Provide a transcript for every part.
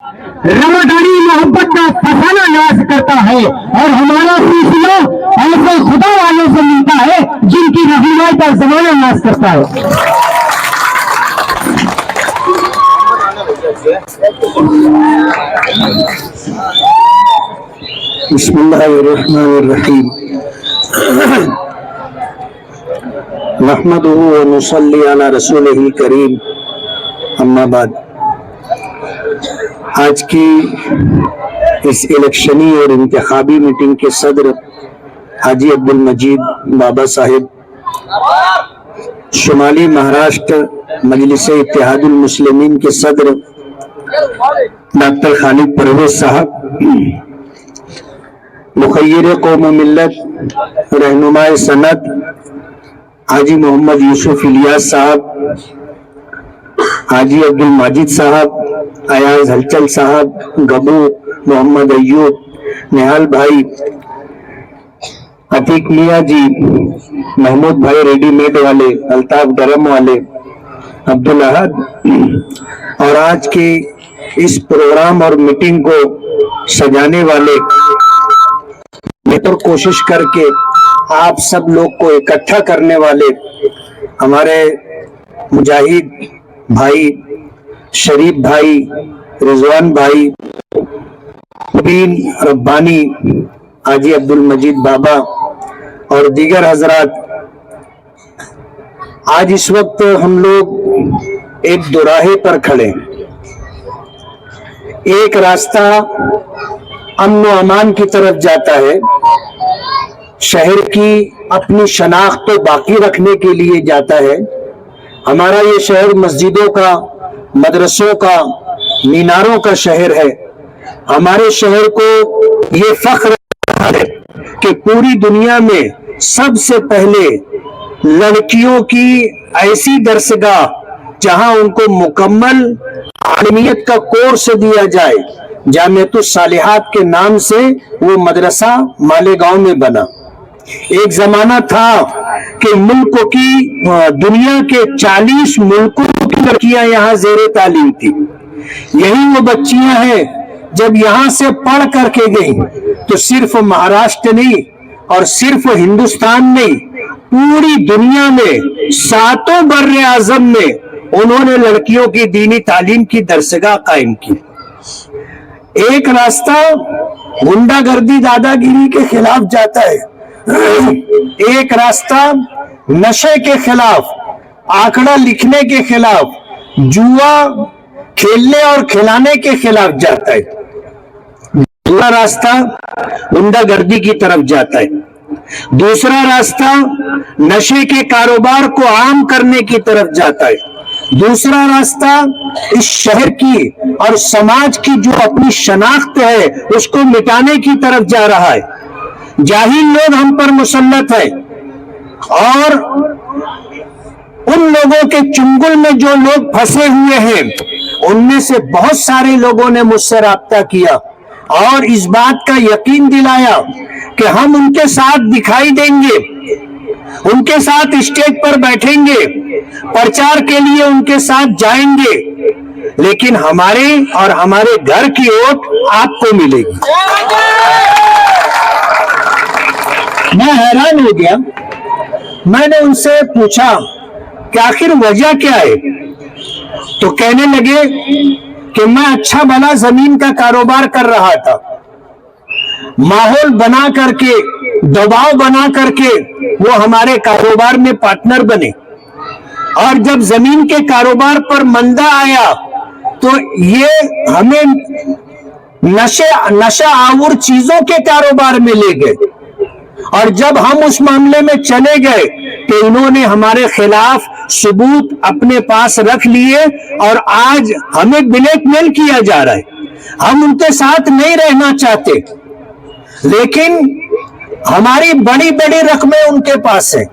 रमजानी मोहब्बत का फसाना नाश करता है और हमारा सिलसिला ऐसे खुदा वालों से मिलता है जिनकी रहनुमाई का जमाना नाश करता है। बिस्मिल्लाहिर्रहमानिर्रहीम नहमदुहु व नुसल्ली अला रसूलिहिल करीम अम्मा बाद। आज की इस इलेक्शनी और इंतखाबी मीटिंग के सदर हाजी अब्दुल मजीद बाबा साहिब, शुमाली महाराष्ट्र मजलिस इत्तेहादुल मुस्लिमीन के सदर डॉक्टर खालिद परवेज साहब, मुखय्यिर कौम मिल्लत रहनुमाए सनत हाजी मोहम्मद यूसुफ इलियास साहब, हाजी अब्दुल माजिद साहब, अयाज हलचल साहब, गबू मोहम्मद अय्यूब, निहाल भाई, अतीक मियाँ जी, महमूद भाई रेडीमेड वाले, अल्ताफ डरम वाले, अब्दुल अहद, और आज के इस प्रोग्राम और मीटिंग को सजाने वाले, बेहतर कोशिश करके आप सब लोग को इकट्ठा करने वाले हमारे मुजाहिद भाई, शरीफ भाई, रिजवान भाई, मुबीन रब्बानी, हाजी अब्दुल मजीद बाबा और दीगर हजरात, आज इस वक्त हम लोग एक दोराहे पर खड़े। एक रास्ता अमन व अमान की तरफ जाता है, शहर की अपनी शनाख्त तो बाकी रखने के लिए जाता है। हमारा ये शहर मस्जिदों का, मदरसों का, मीनारों का शहर है। हमारे शहर को ये फख्र है कि पूरी दुनिया में सबसे पहले लड़कियों की ऐसी दरसगाह जहां उनको मुकम्मल आलिमियत का कोर्स दिया जाए, जामियतुस सालिहात के नाम से वो मदरसा मालेगांव में बना। एक जमाना था कि मुल्क की, दुनिया के 40 मुल्कों की लड़कियां यहाँ ज़ेरे तालीम थी। यही वो बच्चियां हैं जब यहाँ से पढ़ करके गई तो सिर्फ महाराष्ट्र नहीं और सिर्फ हिंदुस्तान नहीं, पूरी दुनिया में 7 बर्रे आज़म में उन्होंने लड़कियों की दीनी तालीम की दरसगाह कायम की। एक रास्ता गुंडागर्दी, दादागिरी के खिलाफ जाता है, एक रास्ता नशे के खिलाफ, आंकड़ा लिखने के खिलाफ, जुआ खेलने और खिलाने के खिलाफ जाता है। दूसरा रास्ता गुंडागर्दी की तरफ जाता है। दूसरा रास्ता नशे के कारोबार को आम करने की तरफ जाता है। दूसरा रास्ता इस शहर की और समाज की जो अपनी शनाख्त है उसको मिटाने की तरफ जा रहा है। जाहिल लोग हम पर मुसल्लत है और उन लोगों के चुंगल में जो लोग फंसे हुए हैं उनमें से बहुत सारे लोगों ने मुझसे राब्ता किया और इस बात का यकीन दिलाया कि हम उनके साथ दिखाई देंगे, उनके साथ स्टेज पर बैठेंगे, प्रचार के लिए उनके साथ जाएंगे, लेकिन हमारे और हमारे घर की वोट आपको मिलेगी। मैं हैरान हो गया। मैंने उनसे पूछा कि आखिर वजह क्या है, तो कहने लगे कि मैं अच्छा भला जमीन का कारोबार कर रहा था, माहौल बना करके, दबाव बना करके वो हमारे कारोबार में पार्टनर बने, और जब जमीन के कारोबार पर मंदा आया तो ये हमें नशा आवर चीजों के कारोबार में ले गए, और जब हम उस मामले में चले गए तो इन्होंने हमारे खिलाफ सबूत अपने पास रख लिए और आज हमें ब्लैकमेल किया जा रहा है। हम उनके साथ नहीं रहना चाहते, लेकिन हमारी बड़ी बड़ी रकमें उनके पास है।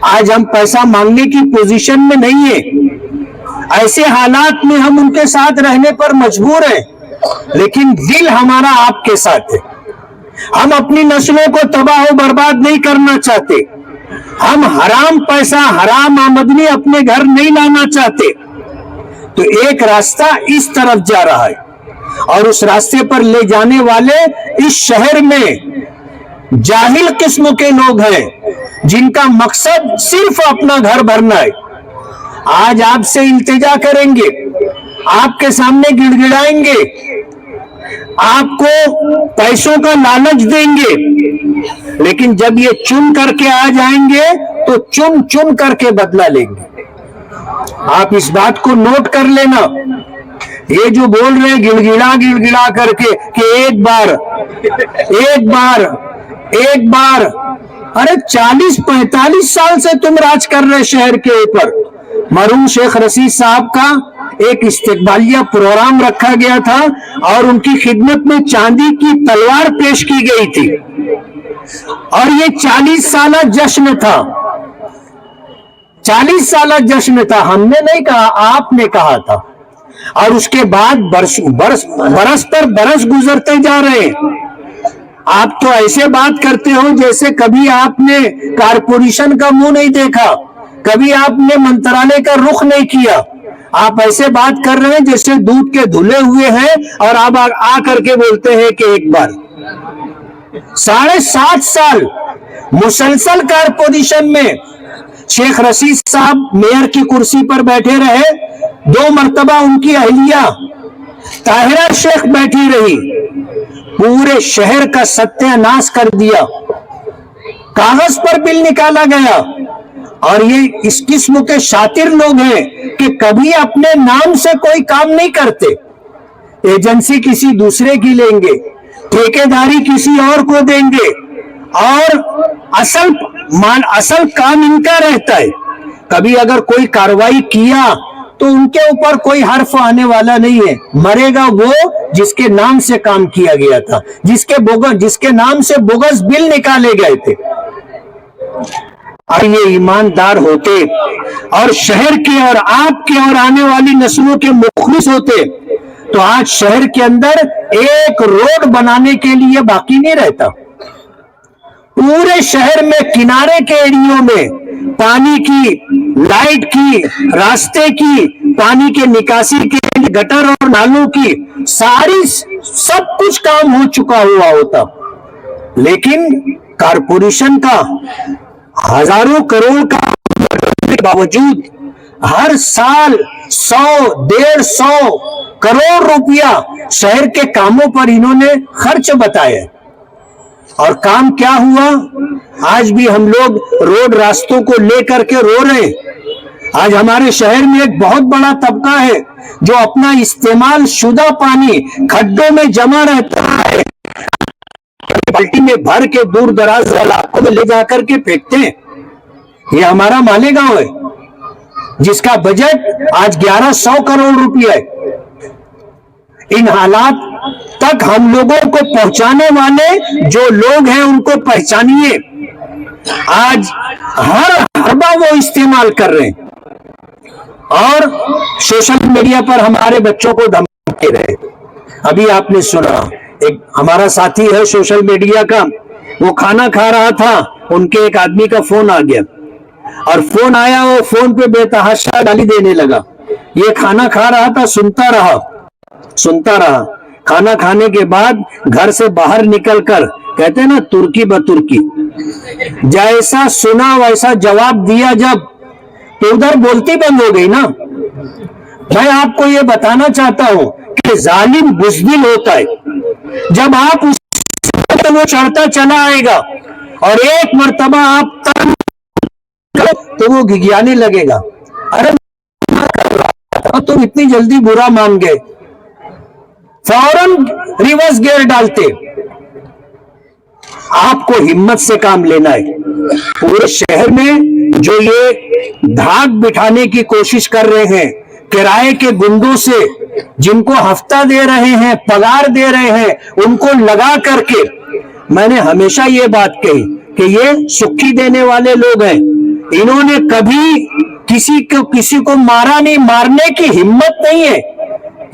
आज हम पैसा मांगने की पोजीशन में नहीं है। ऐसे हालात में हम उनके साथ रहने पर मजबूर हैं, लेकिन दिल हमारा आपके साथ है। हम अपनी नस्लों को तबाह और बर्बाद नहीं करना चाहते। हम हराम पैसा, हराम आमदनी अपने घर नहीं लाना चाहते। तो एक रास्ता इस तरफ जा रहा है और उस रास्ते पर ले जाने वाले इस शहर में जाहिल किस्म के लोग हैं जिनका मकसद सिर्फ अपना घर भरना है। आज आपसे इल्तिजा करेंगे, आपके सामने गिड़गिड़ाएंगे, आपको पैसों का लालच देंगे, लेकिन जब ये चुन करके आ जाएंगे तो चुन चुन करके बदला लेंगे। आप इस बात को नोट कर लेना। ये जो बोल रहे हैं गिड़गिड़ा गिड़गिड़ा करके कि एक बार, अरे 40-45 साल से तुम राज कर रहे शहर के ऊपर। मरहूम शेख रशीद साहब का एक इस्तिकबालिया प्रोग्राम रखा गया था और उनकी खिदमत में चांदी की तलवार पेश की गई थी और ये 40 साला जश्न था। 40 साला जश्न था, हमने नहीं कहा, आपने कहा था। और उसके बाद बरस पर बरस गुजरते जा रहे हैं। आप तो ऐसे बात करते हो जैसे कभी आपने कारपोरेशन का मुंह नहीं देखा, कभी आपने मंत्रालय का रुख नहीं किया। आप ऐसे बात कर रहे हैं जैसे दूध के धुले हुए हैं और आप आ करके बोलते हैं कि एक बार। 7.5 साल मुसलसल कारपोरेशन में शेख रशीद साहब मेयर की कुर्सी पर बैठे रहे। 2 मर्तबा उनकी अहलिया ताहिरा शेख बैठी रही। पूरे शहर का सत्यानाश कर दिया, कागज पर बिल निकाला गया। और ये इस किस्म के शातिर लोग हैं कि कभी अपने नाम से कोई काम नहीं करते। एजेंसी किसी दूसरे की लेंगे, ठेकेदारी किसी और को देंगे और असल काम इनका रहता है। कभी अगर कोई कार्रवाई किया तो उनके ऊपर कोई हर्फ आने वाला नहीं है। मरेगा वो जिसके नाम से काम किया गया था, जिसके नाम से बोगस बिल निकाले गए थे। और ये ईमानदार होते और शहर के और आपके और आने वाली नस्लों के मुखलिस होते तो आज शहर के अंदर एक रोड बनाने के लिए बाकी नहीं रहता। पूरे शहर में किनारे के एरियो में पानी की, लाइट की, रास्ते की, पानी के निकासी के लिए गटर और नालों की सब कुछ काम हो चुका हुआ होता। लेकिन कारपोरेशन का हजारों करोड़ का के बावजूद हर साल 100-150 करोड़ रुपया शहर के कामों पर इन्होंने खर्च बताया। और काम क्या हुआ? आज भी हम लोग रोड रास्तों को लेकर के रो रहे हैं। आज हमारे शहर में एक बहुत बड़ा तबका है जो अपना इस्तेमाल शुदा पानी खड्डों में जमा रहता है, बाल्टी में भर के दूर दराज इलाकों में ले जाकर के फेंकते हैं। ये हमारा मालेगांव है जिसका बजट आज 1100 करोड़ रुपया है। इन हालात तक हम लोगों को पहुंचाने वाले जो लोग हैं उनको पहचानिए। आज हर हरबा वो इस्तेमाल कर रहे हैं और सोशल मीडिया पर हमारे बच्चों को धमकी रहे। अभी आपने सुना, एक हमारा साथी है सोशल मीडिया का, वो खाना खा रहा था, उनके एक आदमी का फोन आ गया और फोन आया, वो फोन पे बेतहाशा गाली देने लगा। ये खाना खा रहा था, सुनता रहा। खाना खाने के बाद घर से बाहर निकलकर, कहते हैं ना तुर्की बतुर्की, जैसा सुना वैसा जवाब दिया जब, तो उधर बोलती बंद हो गई ना। मैं आपको ये बताना चाहता हूं कि जालिम बुज़दिल होता है। जब आप उस तो वो चढ़ता चला आएगा और एक मर्तबा आप तो वो घिघियाने लगेगा, अरे तुम इतनी जल्दी बुरा मान गए, फौरन रिवर्स गियर डालते। आपको हिम्मत से काम लेना है। पूरे शहर में जो ये धाक बिठाने की कोशिश कर रहे हैं किराए के गुंडों से, जिनको हफ्ता दे रहे हैं, पगार दे रहे हैं, उनको लगा करके, मैंने हमेशा ये बात कही कि ये सुक्खी देने वाले लोग हैं। इन्होंने कभी किसी को मारा नहीं, मारने की हिम्मत नहीं है।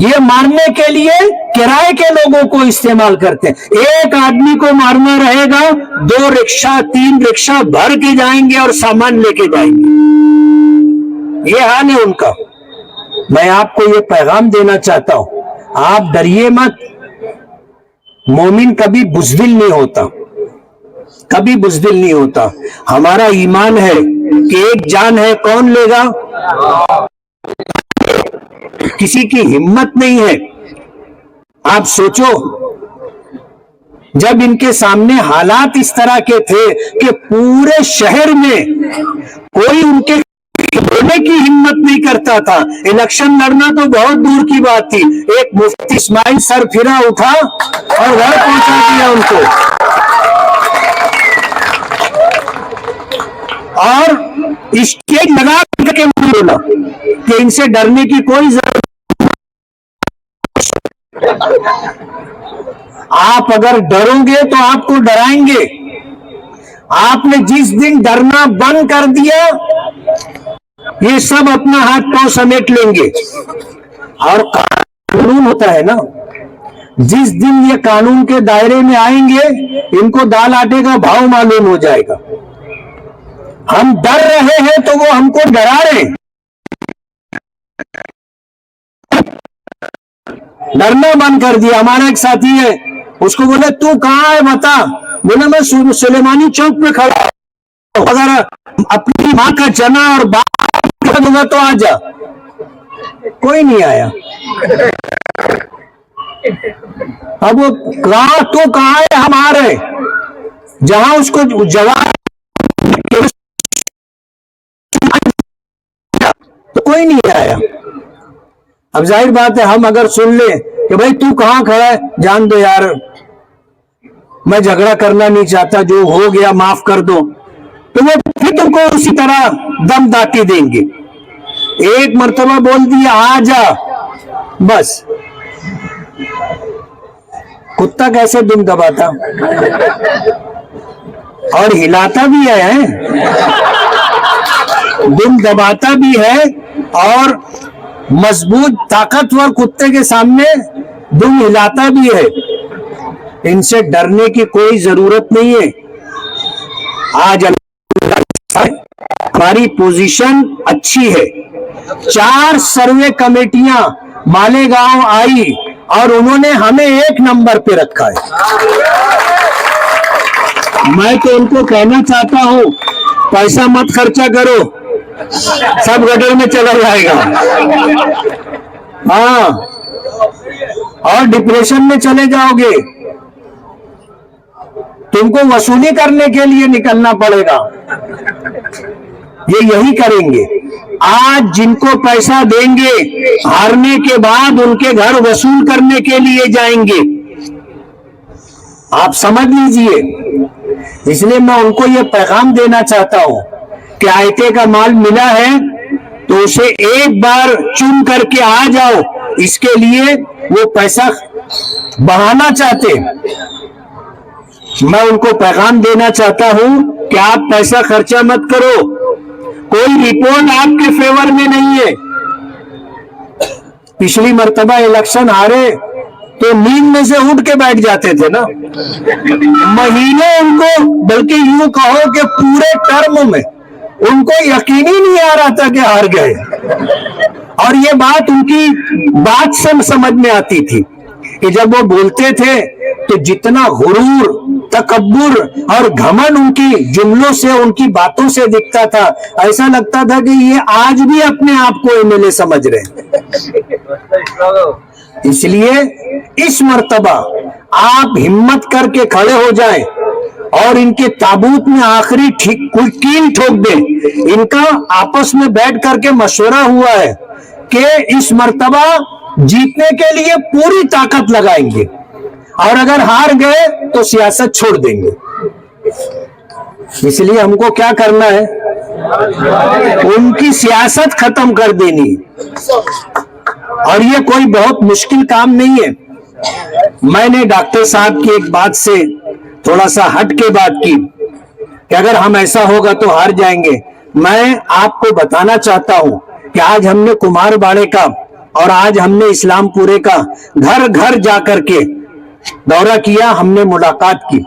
ये मारने के लिए किराए के लोगों को इस्तेमाल करते हैं। एक आदमी को मारना रहेगा, 2 रिक्शा 3 रिक्शा भर के जाएंगे और सामान लेके जाएंगे। ये हाल है उनका। میں آپ کو یہ پیغام دینا چاہتا ہوں، آپ ڈریے مت. مومن کبھی بزدل نہیں ہوتا، کبھی بزدل نہیں ہوتا. ہمارا ایمان ہے کہ ایک جان ہے، کون لے گا؟ کسی کی ہمت نہیں ہے. آپ سوچو، جب ان کے سامنے حالات اس طرح کے تھے کہ پورے شہر میں کوئی ان کے بولنے کی ہمت نہیں کرتا تھا، الیکشن لڑنا تو بہت دور کی بات تھی، ایک مفتی اسماعیل سر پھرا اٹھا اور گھر پہنچا دیا ان کو، اور اسٹیج لگا کے بولا کہ ان سے ڈرنے کی کوئی ضرورت. آپ اگر ڈرو گے تو آپ کو ڈرائیں گے. آپ نے جس دن ڈرنا بند کر دیا، یہ سب اپنا ہاتھ پاؤں سمیٹ لیں گے. اور قانون ہوتا ہے نا، جس دن یہ قانون کے دائرے میں آئیں گے، ان کو دال آٹے کا بھاؤ معلوم ہو جائے گا. ہم ڈر رہے ہیں تو وہ ہم کو ڈرا رہے ہیں. ڈرنا بند کر دیا. ہمارا ایک ساتھی ہے، اس کو بولے تو کہاں ہے بتا، بولے میں سلیمانی چوک پہ کھڑا ہوں، اگر اپنی ماں کا چنا اور باپ کر دوں گا تو آ جا. کوئی نہیں آیا. اب وہ کہاں، تو کہاں ہے، ہم آ رہے. جہاں اس کو جواب تو کوئی نہیں آیا. اب ظاہر بات ہے ہم اگر سن لیں کہ بھائی تو کہاں کھڑا ہے، جان دو یار، میں جھگڑا کرنا نہیں چاہتا، جو ہو گیا معاف کر دو، تو وہ پھر تم کو اسی طرح دم داتی دیں گے. ایک مرتبہ بول دیا آ جا، بس. کتا کیسے دم دباتا اور ہلاتا بھی ہے، دم دباتا بھی ہے، اور مضبوط طاقتور کتے کے سامنے دم ہلاتا بھی ہے. ان سے ڈرنے کی کوئی ضرورت نہیں ہے. آج ہماری پوزیشن اچھی ہے. 4 سروے کمیٹیاں مالیگاؤں آئی اور انہوں نے ہمیں 1 نمبر پہ رکھا ہے. میں تو ان کو کہنا چاہتا ہوں، پیسہ مت خرچہ کرو، سب گٹر میں چلا جائے گا. ہاں، اور ڈپریشن میں چلے جاؤ گے. تم کو وصولی کرنے کے لیے نکلنا پڑے گا. یہ یہی کریں گے. آج جن کو پیسہ دیں گے، ہارنے کے بعد ان کے گھر وصول کرنے کے لیے جائیں گے. آپ سمجھ لیجئے. اس لیے میں ان کو یہ پیغام دینا چاہتا ہوں کہ آیتے کا مال ملا ہے تو اسے ایک بار چن کر کے آ جاؤ. اس کے لیے وہ پیسہ بڑھانا چاہتے. میں ان کو پیغام دینا چاہتا ہوں کہ آپ پیسہ خرچہ مت کرو. کوئی رپورٹ آپ کے فیور میں نہیں ہے. پچھلی مرتبہ الیکشن ہارے تو نیند میں سے اٹھ کے بیٹھ جاتے تھے نا مہینے. ان کو بلکہ یوں کہو کہ پورے ٹرم میں ان کو یقین ہی نہیں آ رہا تھا کہ ہار گئے. اور یہ بات ان کی بات سے سمجھ میں آتی تھی کہ جب وہ بولتے تھے تو جتنا غرور، تکبر اور گھمن ان کی جملوں سے، ان کی باتوں سے دکھتا تھا، ایسا لگتا تھا کہ یہ آج بھی اپنے آپ کو ایم ایل اے سمجھ رہے. اس لیے اس مرتبہ آپ ہمت کر کے کھڑے ہو جائیں اور ان کے تابوت میں آخری کیل ٹھوک دیں. ان کا آپس میں بیٹھ کر کے مشورہ ہوا ہے کہ اس مرتبہ جیتنے کے لیے پوری طاقت لگائیں گے، اور اگر ہار گئے تو سیاست چھوڑ دیں گے. اس لیے ہم کو کیا کرنا ہے؟ ان کی سیاست ختم کر دینی. اور یہ کوئی بہت مشکل کام نہیں ہے. میں نے ڈاکٹر صاحب کی ایک بات سے تھوڑا سا ہٹ کے بات کی کہ اگر ہم ایسا ہوگا تو ہار جائیں گے. میں آپ کو بتانا چاہتا ہوں کہ آج ہم نے کمار باڑے کا اور آج ہم نے اسلام پورے کا گھر گھر جا کر کے دورہ کیا. ہم نے ملاقات کی.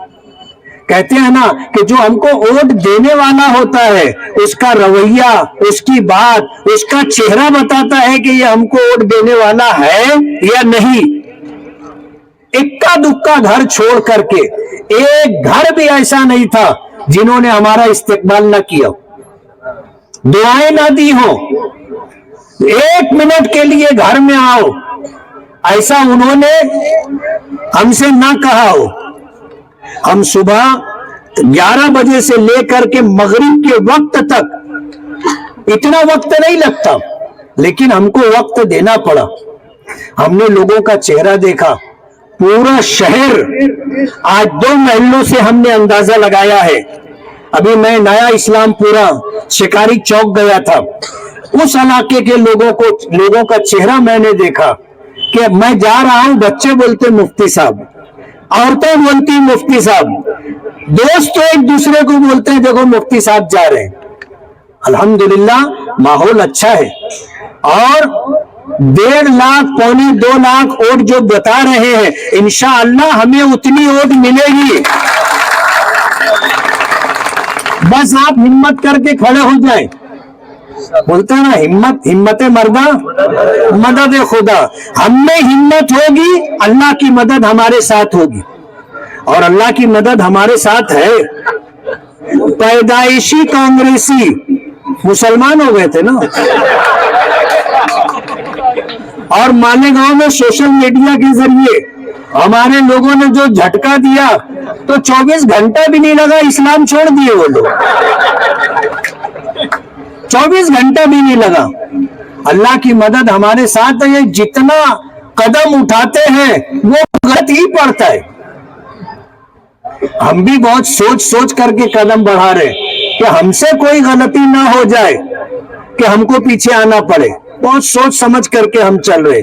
कहते हैं ना कि जो हमको वोट देने वाला होता है उसका रवैया, उसकी बात, उसका चेहरा बताता है कि ये हमको वोट देने वाला है या नहीं। इक्का दुक्का घर छोड़ करके एक घर भी ऐसा नहीं था जिन्होंने हमारा इस्तेकबाल न किया, दुआएं ना दी हो, 1 मिनट के लिए घर में आओ ऐसा उन्होंने हमसे ना कहा हो। हम सुबह 11 बजे से लेकर के मगरिब के वक्त तक, इतना वक्त नहीं लगता लेकिन हमको वक्त देना पड़ा। हमने लोगों का चेहरा देखा, पूरा शहर, आज 2 महलों से हमने अंदाजा लगाया है। अभी मैं नया इस्लामपुरा शिकारी चौक गया था, उस इलाके के लोगों का चेहरा मैंने देखा कि मैं जा रहा हूं, बच्चे बोलते मुफ्ती साहब, औरतें बोलती मुफ्ती साहब, दोस्त तो एक दूसरे को बोलते हैं देखो मुफ्ती साहब जा रहे हैं। अल्हम्दुलिल्लाह माहौल अच्छा है और 1.5 लाख पौने 2 लाख वोट जो बता रहे हैं, इंशाअल्लाह हमें उतनी वोट मिलेगी। बस आप हिम्मत करके खड़े हो जाएं। बोलते हैं ना, हिम्मत मर्दा मदद खुदा। हम में हिम्मत होगी, अल्लाह की मदद हमारे साथ होगी और अल्लाह की मदद हमारे साथ है। पैदाइशी कांग्रेसी मुसलमान हो गए थे ना, और मालेगांव में सोशल मीडिया के जरिए हमारे लोगों ने जो झटका दिया तो 24 घंटा भी नहीं लगा, इस्लाम छोड़ दिए वो लोग। 24 घंटा भी नहीं लगा। अल्लाह की मदद हमारे साथ है। जितना कदम उठाते हैं वो गलत ही पड़ता है। हम भी बहुत सोच करके कदम बढ़ा रहे कि हमसे कोई गलती ना हो जाए कि हमको पीछे आना पड़े। बहुत सोच समझ करके हम चल रहे।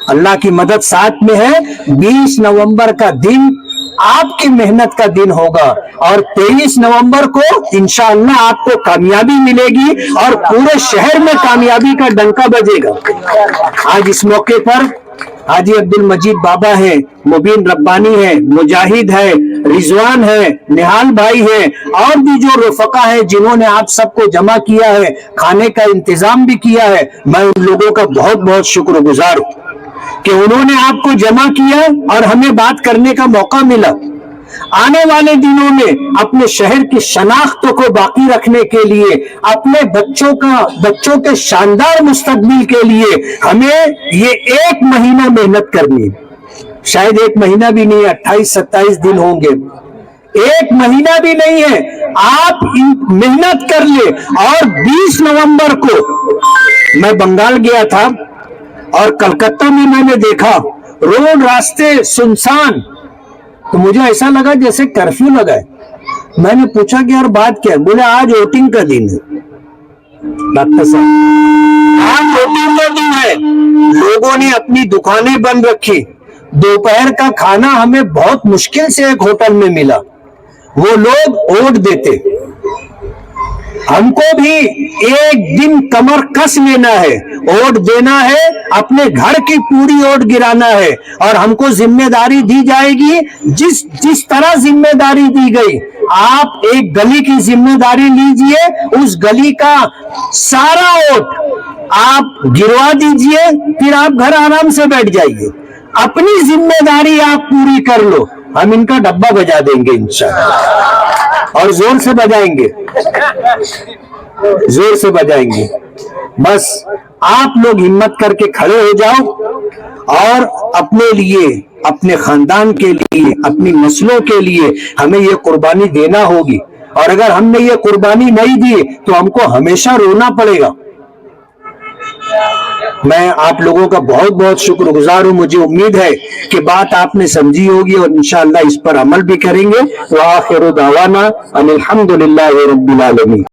अल्लाह की मदद साथ में है। 20 नवंबर का दिन आपकी मेहनत का दिन होगा और 23 नवंबर को इंशाअल्लाह आपको कामयाबी मिलेगी और पूरे शहर में कामयाबी का डंका बजेगा। आज इस मौके पर हाजी अब्दुल मजीद बाबा है, मुबीन रब्बानी है, मुजाहिद है, रिजवान है, निहाल भाई है और भी जो रफका है जिन्होंने आप सबको जमा किया है, खाने का इंतजाम भी किया है। मैं उन लोगों का बहुत बहुत शुक्रगुजार हूं कि उन्होंने आपको जमा किया और हमें बात करने का मौका मिला। आने वाले दिनों में अपने शहर की शनाख्त को बाकी रखने के लिए, अपने बच्चों के शानदार मुस्तकबिल के लिए हमें ये 1 महीना मेहनत करनी है। शायद 1 महीना भी नहीं, 28-27 दिन होंगे, 1 महीना भी नहीं है। आप मेहनत कर ले। और 20 नवंबर को मैं बंगाल गया था और कलकत्ता में मैंने देखा रोड रास्ते सुनसान, तो मुझे ऐसा लगा जैसे कर्फ्यू लगा है। मैंने पूछा कि यार बात क्या है? बोले आज वोटिंग का दिन है। डॉक्टर साहब, आज वोटिंग का दिन है। लोगों ने अपनी दुकानें बंद रखी। दोपहर का खाना हमें बहुत मुश्किल से एक होटल में मिला। वो लोग वोट देते। हमको भी एक दिन कमर कस लेना है, वोट देना है, अपने घर की पूरी वोट गिराना है और हमको जिम्मेदारी दी जाएगी। जिस तरह जिम्मेदारी दी गई, आप एक गली की जिम्मेदारी लीजिए, उस गली का सारा वोट आप गिरवा दीजिए, फिर आप घर आराम से बैठ जाइए। अपनी जिम्मेदारी आप पूरी कर लो। हम इनका डब्बा बजा देंगे इंशाअल्लाह, और जोर से बजाएंगे, जोर से बजाएंगे। बस आप लोग हिम्मत करके खड़े हो जाओ और अपने लिए, अपने खानदान के लिए, अपनी नस्लों के लिए हमें ये कुर्बानी देना होगी। और अगर हमने ये कुर्बानी नहीं दी तो हमको हमेशा रोना पड़ेगा। मैं आप लोगों का बहुत बहुत शुक्रगुजार हूं। मुझे उम्मीद है कि बात आपने समझी होगी और इंशाअल्लाह इस पर अमल भी करेंगे। व आखिरु दावाना अनिल हम्दुलिल्लाहि रब्बिल आलमीन।